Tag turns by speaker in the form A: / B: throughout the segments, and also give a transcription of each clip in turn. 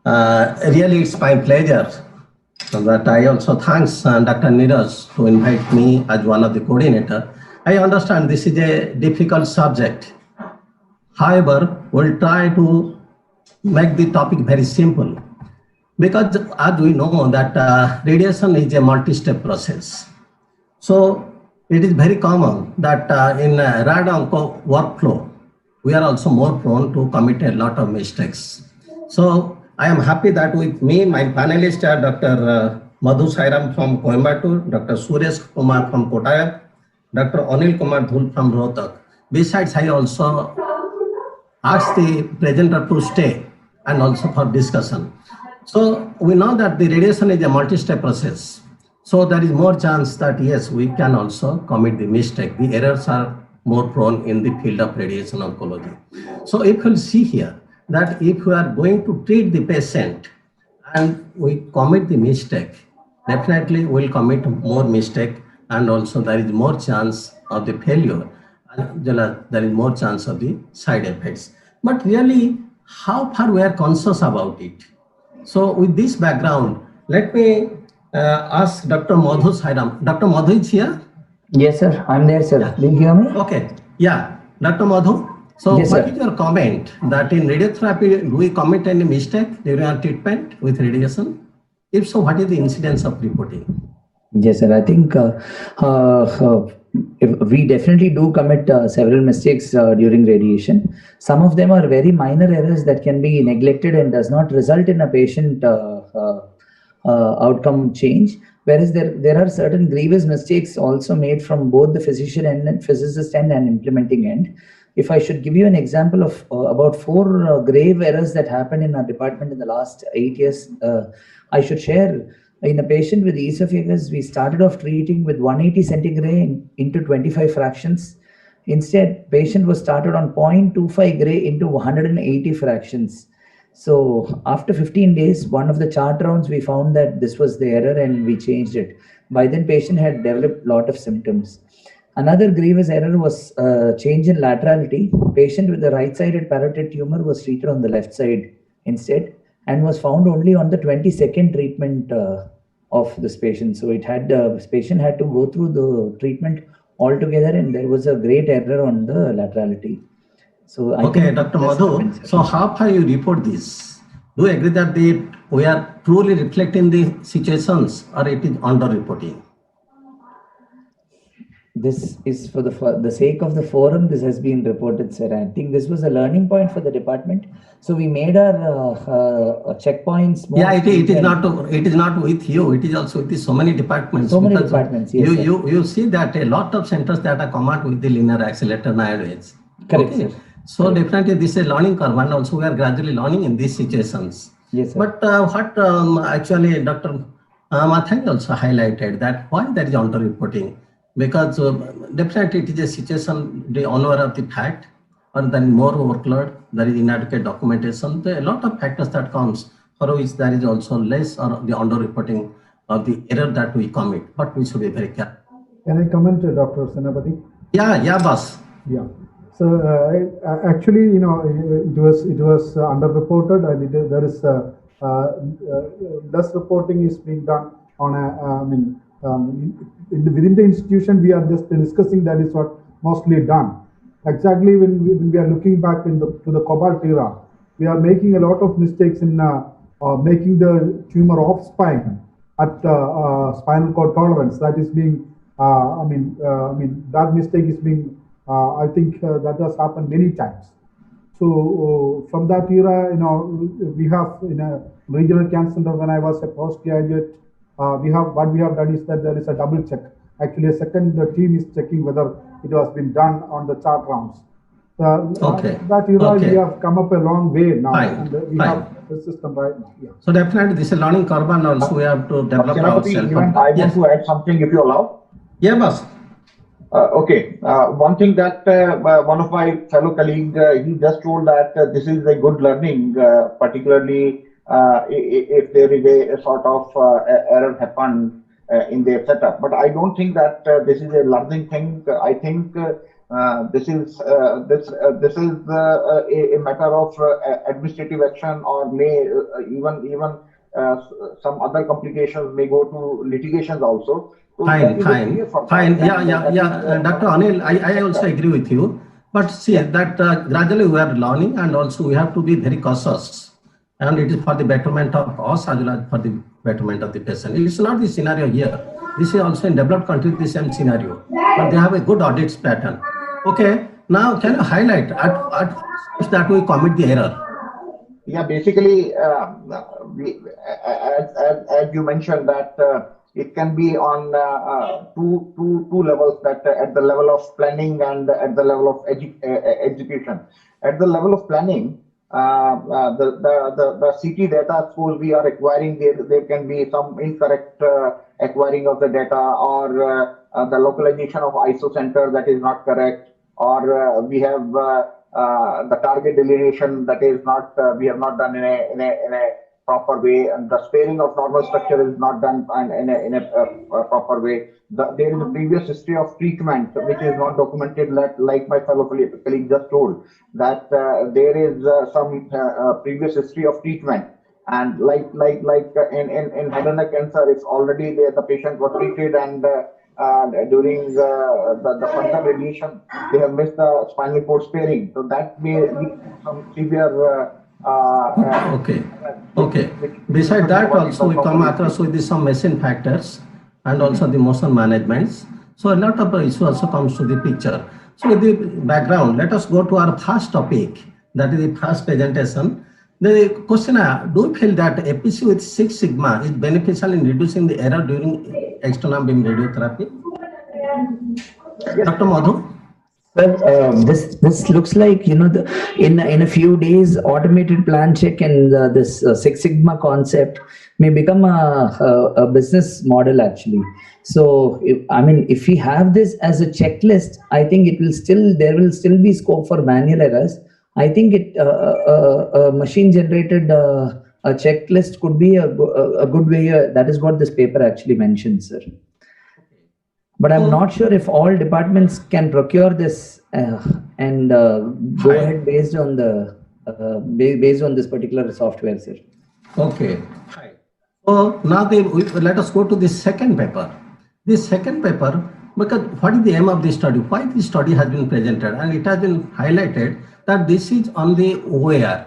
A: Really, it's my pleasure that I also thanks Dr. Neeraj to invite me as one of the coordinator. I understand this is a difficult subject. However, we'll try to make the topic very simple because as we know that radiation is a multi-step process. So it is very common that in random workflow, we are also more prone to commit a lot of mistakes. So I am happy that with me, my panelists are Dr. Madhu Sairam from Coimbatore, Dr. Suresh Kumar from Kottayam, Dr. Anil Kumar Dhul from Rohtak. Besides, I also ask the presenter to stay and also for discussion. So we know that the radiation is a multi-step process. So there is more chance that yes, we can also commit the mistake. The errors are more prone in the field of radiation oncology. So if you'll see here that if we are going to treat the patient and we commit the mistake, definitely we'll commit more mistake and also there is more chance of the failure. There is more chance of the side effects. But really, how far we are conscious about it? So with this background, let me ask Dr. Madhu Sairam. Dr. Madhu is here?
B: Yes, sir. I'm there, sir.
A: Yeah.
B: Do you hear me?
A: Okay. Yeah. Dr. Madhu, so
B: yes,
A: what is your comment that in radiotherapy, do we commit any mistake during our treatment with radiation? If so, what is the incidence of reporting?
B: Yes, sir. I think we definitely do commit several mistakes during radiation. Some of them are very minor errors that can be neglected and does not result in a patient outcome change. Whereas there are certain grievous mistakes also made from both the physician and physicist end and implementing end. If I should give you an example of about 4 grave errors that happened in our department in the last 8 years, I should share. In a patient with esophagus, we started off treating with 180 centigrade into 25 fractions. Instead, patient was started on 0.25 gray into 180 fractions. So after 15 days, one of the chart rounds, we found that this was the error and we changed it. By then, patient had developed a lot of symptoms. Another grievous error was change in laterality. Patient with the right-sided parotid tumor was treated on the left side instead, and was found only on the 22nd treatment of this patient. So it had this patient had to go through the treatment altogether, and there was a great error on the laterality. So I
A: okay,
B: think
A: Dr. Madhu, so how far you report this? Do you agree that we are truly reflecting the situations or it is under-reporting?
B: This is for the sake of the forum. This has been reported, sir. I think this was a learning point for the department. So we made our checkpoints.
A: Yeah, it is not with you. It is also with so many departments.
B: So many departments. Yes,
A: you see that a lot of centers that are come out with the linear accelerator nowadays.
B: Correct.
A: Okay.
B: Sir.
A: So
B: correct.
A: Definitely this is a learning curve, and also we are gradually learning in these situations.
B: Yes, sir.
A: But what actually Dr. Mathani also highlighted that why there is under-reporting. Because definitely it is a situation, the unaware of the fact, or then more workload, there is inadequate documentation. There are a lot of factors that comes for which there is also less or the under-reporting of the error that we commit, but we should be very careful.
C: Can I comment, Dr. Senapati?
A: Yeah, boss.
C: Yeah. So actually, it was under-reported, and there is less reporting is being done on within the institution. We are just discussing that is what mostly done. Exactly when we are looking back to the cobalt era, we are making a lot of mistakes in making the tumor off spine at spinal cord tolerance. That is being, that mistake is being. I think that has happened many times. So from that era, we have in a regional cancer center when I was a postgraduate. What we have done is that there is a double check. Actually, a second team is checking whether it has been done on the chart rounds. That era, we have come up a long way now, and we have the system right now. Yeah.
A: So definitely, this is a learning curve, and also we have to develop ourselves.
D: I want to add something, if you allow.
A: Yeah, boss.
D: Okay. One thing that one of my fellow colleagues, he just told that this is a good learning, particularly if there is a sort of error happen in their setup. But I don't think that this is a learning thing. I think this is a matter of administrative action, or may even some other complications may go to litigations also. So that
A: Fine,
D: is a clear
A: fine,
D: for
A: fine.
D: that, and that is
A: Dr. Anil, I also agree with you. But see
D: yeah.
A: that gradually we are learning, and also we have to be very cautious. And it is for the betterment of us as well as for the betterment of the patient. It's not the scenario here. This is also in developed countries the same scenario, but they have a good audits pattern. Okay, now can you highlight at first that we commit the error?
D: Yeah, basically, as you mentioned that it can be on two levels, that at the level of planning and at the level of execution. At the level of planning, the CT data, suppose we are acquiring, there can be some incorrect acquiring of the data, or the localization of ISO center that is not correct, or we have the target delineation that is not we have not done in a proper way, and the sparing of normal structure is not done in a proper way. There is a previous history of treatment which is not documented, like my fellow colleague just told, that there is some previous history of treatment, and in head and neck cancer, it's already there, the patient was treated, and during the further radiation, they have missed the spinal cord sparing. So that may lead to some severe
A: Okay,
D: which,
A: okay.
D: which
A: Beside
D: should be
A: that,
D: avoided
A: also we come
D: properly.
A: across with some machine factors and also the motion managements. So a lot of issue also comes to the picture. So with the background, let us go to our first topic, that is the first presentation. The question: do you feel that APC with Six Sigma is beneficial in reducing the error during external beam radiotherapy?
D: Yes.
A: Dr. Madhu?
B: Well, this looks like, in a few days, automated plan check and this Six Sigma concept may become a business model actually. So if we have this as a checklist, I think there will still be scope for manual errors. I think machine generated a checklist could be a good way. That is what this paper actually mentions, sir. But I'm not sure if all departments can procure this and go ahead based on this particular software, sir.
A: Okay. Fine. So now let us go to the second paper. This second paper, because what is the aim of this study? Why this study has been presented, and it has been highlighted that this is on the OAR.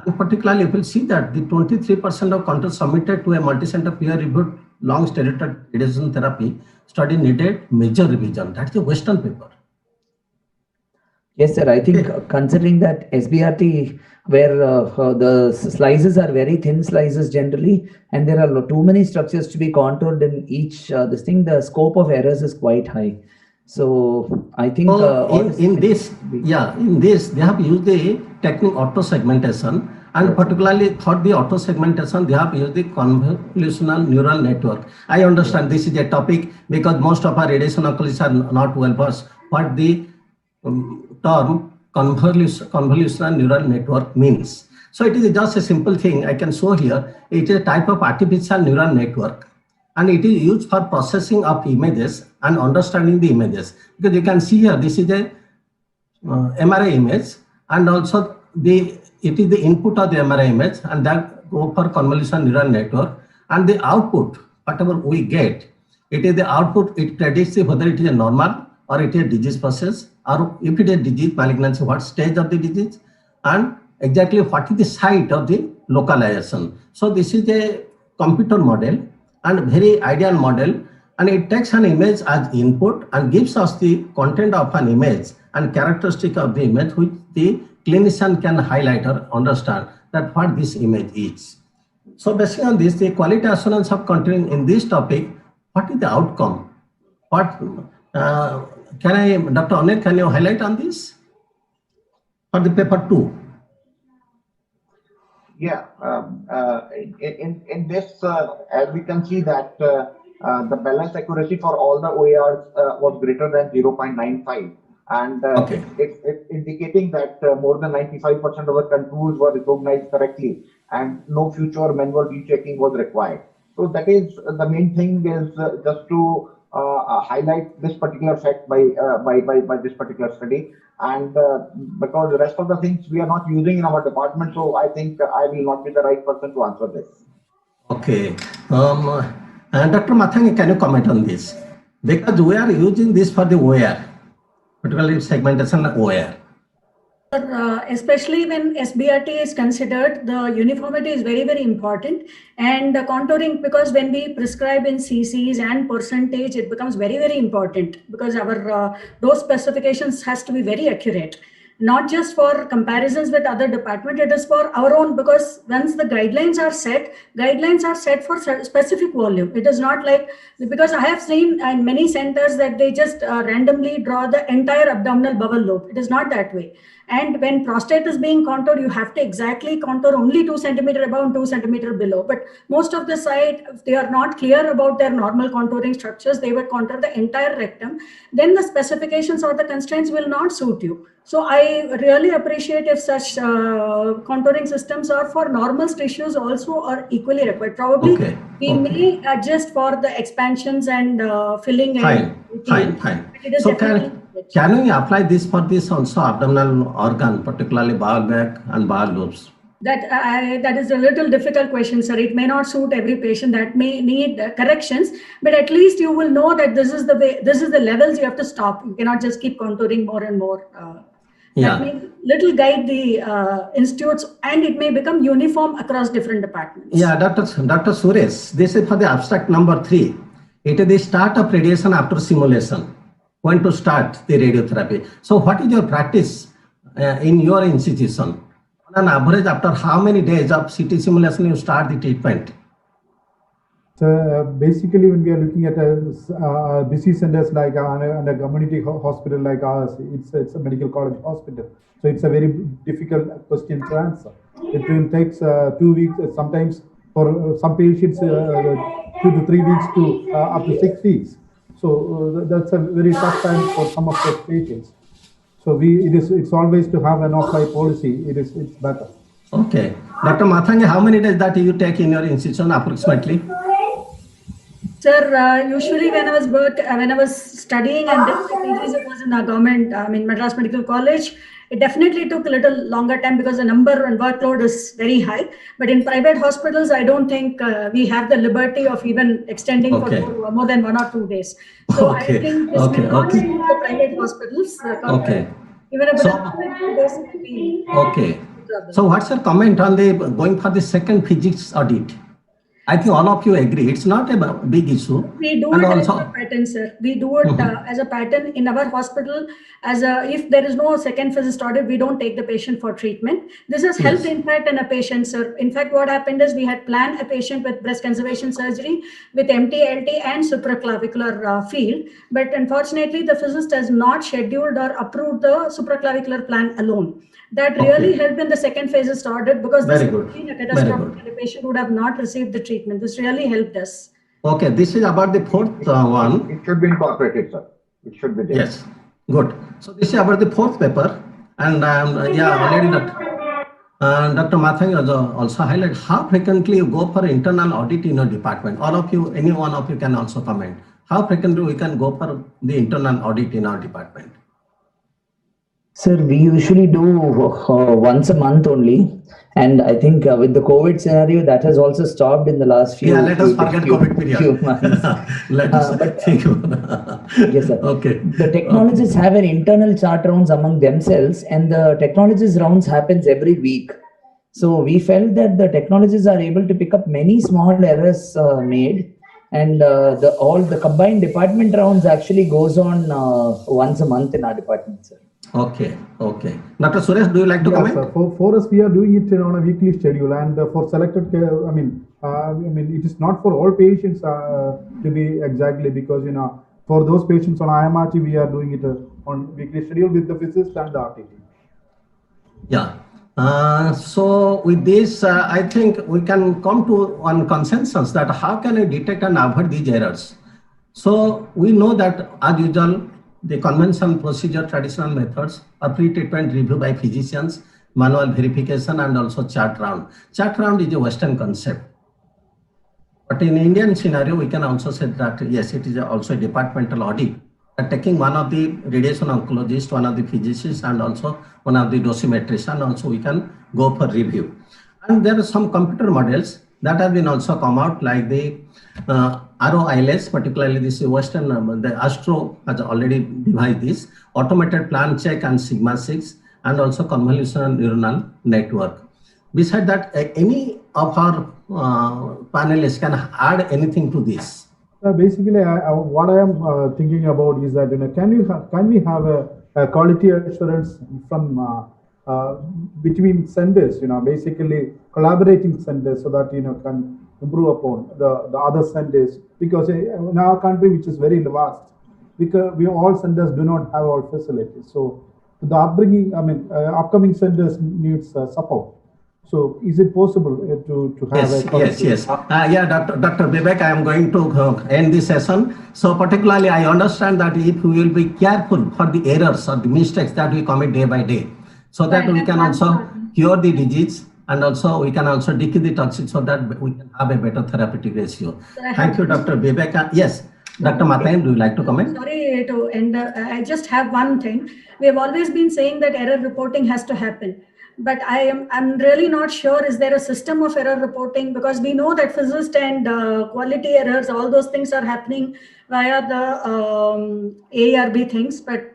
A: And particularly, if you see that the 23% of content submitted to a multi-center peer-reviewed long steroid radiation therapy study needed major revision. That's the Western paper.
B: Yes, sir. I think considering that SBRT, where the slices are very thin slices generally, and there are too many structures to be contoured in each the scope of errors is quite high. So I think
A: in this they have used the technique auto segmentation, and particularly for the auto segmentation they have used the convolutional neural network. I understand this is a topic because most of our radiation oncologists are not well versed what the term convolutional neural network means. So it is just a simple thing I can show here. It is a type of artificial neural network, and it is used for processing of images and understanding the images. Because you can see here, this is a MRI image, and also it is the input of the MRI image, and that go for convolutional neural network, and the output, whatever we get, it is the output. It predicts whether it is a normal or it is a disease process, or if it is a disease malignancy, what stage of the disease, and exactly what is the site of the localization. So this is a computer model and very ideal model, and it takes an image as input and gives us the content of an image and characteristic of the image, which the clinician can highlight or understand that what this image is. So based on this, the quality assurance of content in this topic, what is the outcome? What Dr. Anil, can you highlight on this for the paper 2?
D: Yeah, in this, as we can see that the balance accuracy for all the OARs was greater than 0.95, and it's indicating that more than 95% of the contours were recognized correctly, and no future manual rechecking was required. So that is the main thing, is just to highlight this particular fact by this particular study. And because the rest of the things we are not using in our department, so I think I will not be the right person to answer this.
A: Okay. Dr. Mathangi, can you comment on this? Because we are using this for the OER, particularly segmentation OER.
E: Especially when SBRT is considered, the uniformity is very, very important. And the contouring, because when we prescribe in CCs and percentage, it becomes very, very important because our dose specifications has to be very accurate. Not just for comparisons with other departments, it is for our own, because once the guidelines are set for specific volume. It is not like, because I have seen in many centers that they just randomly draw the entire abdominal bowel lobe. It is not that way. And when prostate is being contoured, you have to exactly contour only 2 centimeter above and 2 centimeter below. But most of the site, if they are not clear about their normal contouring structures, they would contour the entire rectum. Then the specifications or the constraints will not suit you. So I really appreciate if such contouring systems are for normal tissues also are equally required. Probably we may adjust for the expansions and filling.
A: Fine. So can we apply this for this also abdominal organ, particularly bowel bag and bowel lobes?
E: That is a little difficult question, sir. It may not suit every patient. That may need corrections, but at least you will know that this is the way, this is the levels you have to stop. You cannot just keep contouring more and more. That may little guide the institutes, and it may become uniform across different departments.
A: Yeah, Dr. Suresh, this is for the abstract number 3. It is the start of radiation after simulation. When to start the radiotherapy. So what is your practice in your institution? On an average, after how many days of CT simulation you start the treatment?
C: So basically, when we are looking at busy centers like a community hospital like ours, it's a medical college hospital. So it's a very difficult question to answer. It will take 2 weeks, sometimes for some patients 2 to 3 weeks to up to 6 weeks. So that's a very tough time for some of those patients. So it's always to have an off-by policy. It's better.
A: Okay, Dr. Mathangi, how many days that you take in your institution approximately?
E: Sir, usually when I was studying and it was in a government, Madras Medical College, it definitely took a little longer time because the number and workload is very high. But in private hospitals, I don't think we have the liberty of even extending for more than 1 or 2 days. So I think this may not suit the private hospitals. Even if
A: So what's your comment on the going for the second physics audit? I think all of you agree it's not a big issue.
E: We do it as a pattern, sir. We do it as a pattern in our hospital. If there is no second physicist audit, we don't take the patient for treatment. This has helped, in fact, in a patient, sir. In fact, what happened is we had planned a patient with breast conservation surgery with MT-LT and supraclavicular field, but unfortunately, the physicist has not scheduled or approved the supraclavicular plan alone. That really helped in the second physicist audit because this would have been a catastrophe and the patient would have not received the treatment. This really helped us.
A: Okay, this is about the 4th one.
D: It should be incorporated, sir. It should be there.
A: Yes, good. So this is about the 4th paper, and already Dr. Mathangi also highlighted how frequently you go for internal audit in your department. All of you, any one of you can also comment. How frequently we can go for the internal audit in our department?
B: Sir, we usually do once a month only. And I think with the COVID scenario, that has also stopped in the last few
A: let us forget COVID period.
B: Few months.
A: Let us think.
B: Yes, sir.
A: Okay.
B: The technologists have an internal chart rounds among themselves, and the technologist rounds happens every week. So we felt that the technologists are able to pick up many small errors made, and all the combined department rounds actually goes on once a month in our department, sir.
A: Okay. Dr. Suresh, do you like to comment?
C: Sir. For us, we are doing it on a weekly schedule, and for selected care, it is not for all patients to be exactly, because for those patients on IMRT, we are doing it on weekly schedule with the physicist and the RTT.
A: Yeah. So with this, I think we can come to one consensus that how can we detect and avoid these errors? So we know that as usual, the conventional procedure, traditional methods are pre-treatment review by physicians, manual verification, and also chart round. Chart round is a Western concept. But in Indian scenario, we can also say that yes, it is also a departmental audit. Taking one of the radiation oncologist, one of the physicists, and also one of the dosimetrists, and also we can go for review. And there are some computer models that have been also come out, like the ROILS, particularly this Western, the Astro has already devised this automated plan check and Sigma 6, and also convolutional neuronal network. Besides that, any of our panelists can add anything to this?
C: Basically, what I am thinking about is that, can we have a quality assurance from between centers, basically collaborating centers, so that can improve upon the other centers, because in our country, which is very vast, because we all centers do not have all facilities. So the upcoming centers needs support. So is it possible to have
A: yes. Yeah, Dr. Vivek, I am going to end this session. So particularly, I understand that if we will be careful for the errors or the mistakes that we commit day by day, so that we can also cure the disease, and also we can also decrease the toxic, so that we can have a better therapeutic ratio. Thank you, Dr. Vivek. Yes, Dr. Matayan, do you like to comment?
E: Sorry to end. I just have one thing. We have always been saying that error reporting has to happen. But I'm really not sure, is there a system of error reporting? Because we know that physicist and quality errors, all those things are happening via the ARB things. But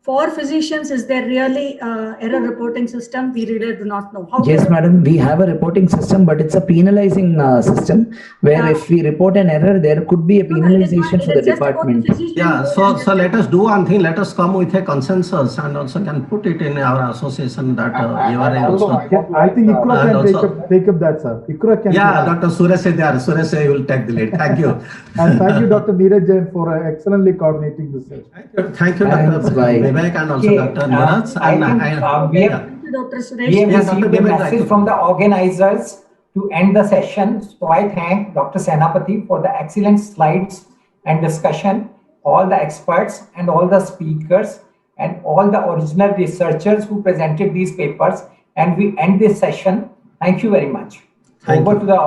E: for physicians, is there really error reporting system? We really do not know.
B: Yes, madam, we have a reporting system, but it's a penalizing system, where if we report an error, there could be a penalization for the department.
A: Yeah, so let us do one thing. Let us come with a consensus, and also can put it in our association that URA also.
C: I think ICRO can take up that, sir. ICRO can.
A: Yeah, Dr. Suresh is there. Suresh will take the lead. Thank you.
C: And thank you, Dr. Neeraj Jain, for excellently coordinating this session.
A: Thank you, Dr. Vivek, and also Dr. Neeraj.
F: We have received a message from the organizers to end the session. So I thank Dr. Senapati for the excellent slides and discussion, all the experts and all the speakers and all the original researchers who presented these papers. And we end this session. Thank you very much. Over to the